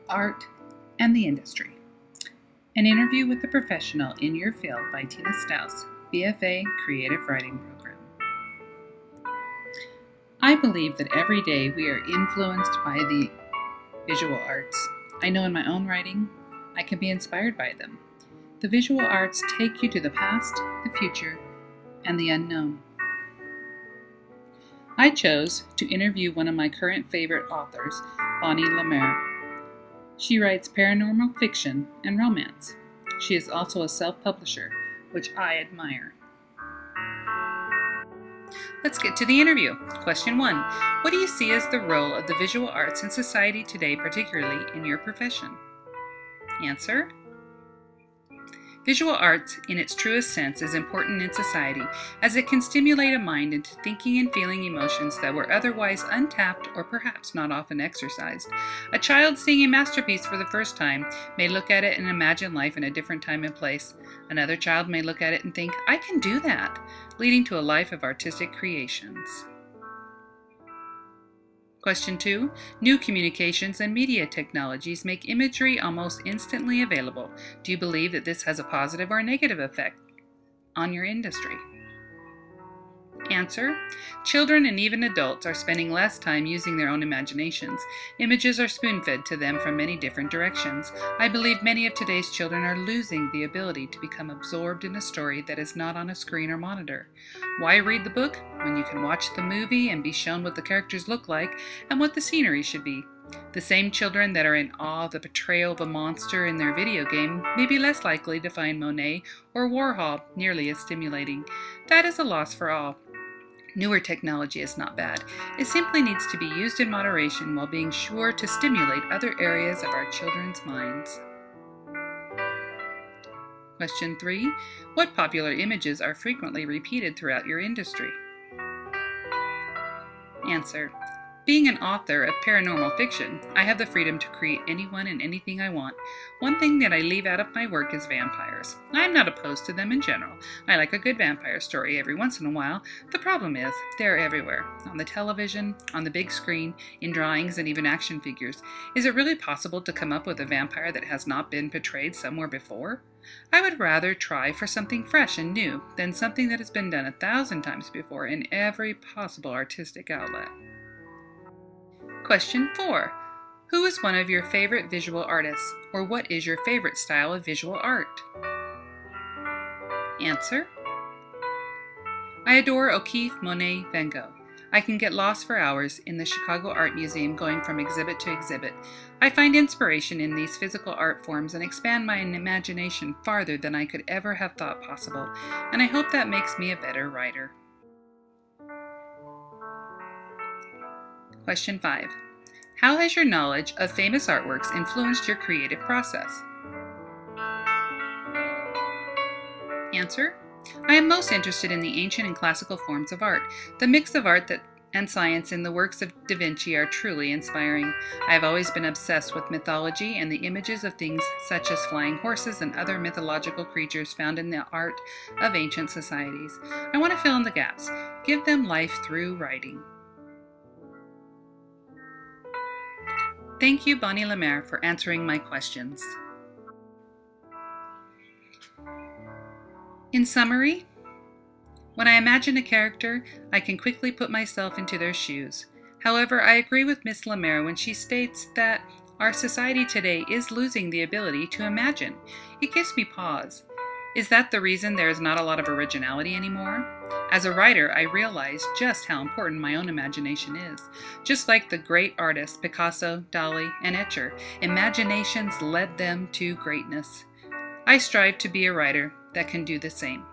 Art, and the Industry. An interview with a professional in your field by Tina Stauss, BFA Creative Writing Program. I believe that every day we are influenced by the visual arts. I know in my own writing, I can be inspired by them. The visual arts take you to the past, the future, and the unknown. I chose to interview one of my current favorite authors, Bonnie Lemare. She writes paranormal fiction and romance. She is also a self-publisher, which I admire. Let's get to the interview. Question 1. What do you see as the role of the visual arts in society today, particularly in your profession? Answer. Visual arts, in its truest sense, is important in society, as it can stimulate a mind into thinking and feeling emotions that were otherwise untapped or perhaps not often exercised. A child seeing a masterpiece for the first time may look at it and imagine life in a different time and place. Another child may look at it and think, I can do that, leading to a life of artistic creations. Question 2. New communications and media technologies make imagery almost instantly available. Do you believe that this has a positive or negative effect on your industry? Answer. Children and even adults are spending less time using their own imaginations. Images are spoon-fed to them from many different directions. I believe many of today's children are losing the ability to become absorbed in a story that is not on a screen or monitor. Why read the book when you can watch the movie and be shown what the characters look like and what the scenery should be? The same children that are in awe of the portrayal of a monster in their video game may be less likely to find Monet or Warhol nearly as stimulating. That is a loss for all. Newer technology is not bad. It simply needs to be used in moderation while being sure to stimulate other areas of our children's minds. Question 3. What popular images are frequently repeated throughout your industry? Answer. Being an author of paranormal fiction, I have the freedom to create anyone and anything I want. One thing that I leave out of my work is vampires. I'm not opposed to them in general. I like a good vampire story every once in a while. The problem is, they're everywhere. On the television, on the big screen, in drawings, and even action figures. Is it really possible to come up with a vampire that has not been portrayed somewhere before? I would rather try for something fresh and new than something that has been done 1,000 times before in every possible artistic outlet. Question 4. Who is one of your favorite visual artists, or what is your favorite style of visual art? Answer. I adore O'Keeffe, Monet, Van Gogh. I can get lost for hours in the Chicago Art Museum going from exhibit to exhibit. I find inspiration in these physical art forms and expand my imagination farther than I could ever have thought possible, and I hope that makes me a better writer. Question 5. How has your knowledge of famous artworks influenced your creative process? Answer. I am most interested in the ancient and classical forms of art. The mix of art and science in the works of Da Vinci are truly inspiring. I have always been obsessed with mythology and the images of things such as flying horses and other mythological creatures found in the art of ancient societies. I want to fill in the gaps, give them life through writing. Thank you, Bonnie Lemare, for answering my questions. In summary, when I imagine a character, I can quickly put myself into their shoes. However, I agree with Miss Lemare when she states that our society today is losing the ability to imagine. It gives me pause. Is that the reason there is not a lot of originality anymore? As a writer, I realized just how important my own imagination is. Just like the great artists Picasso, Dali, and Escher, imaginations led them to greatness. I strive to be a writer that can do the same.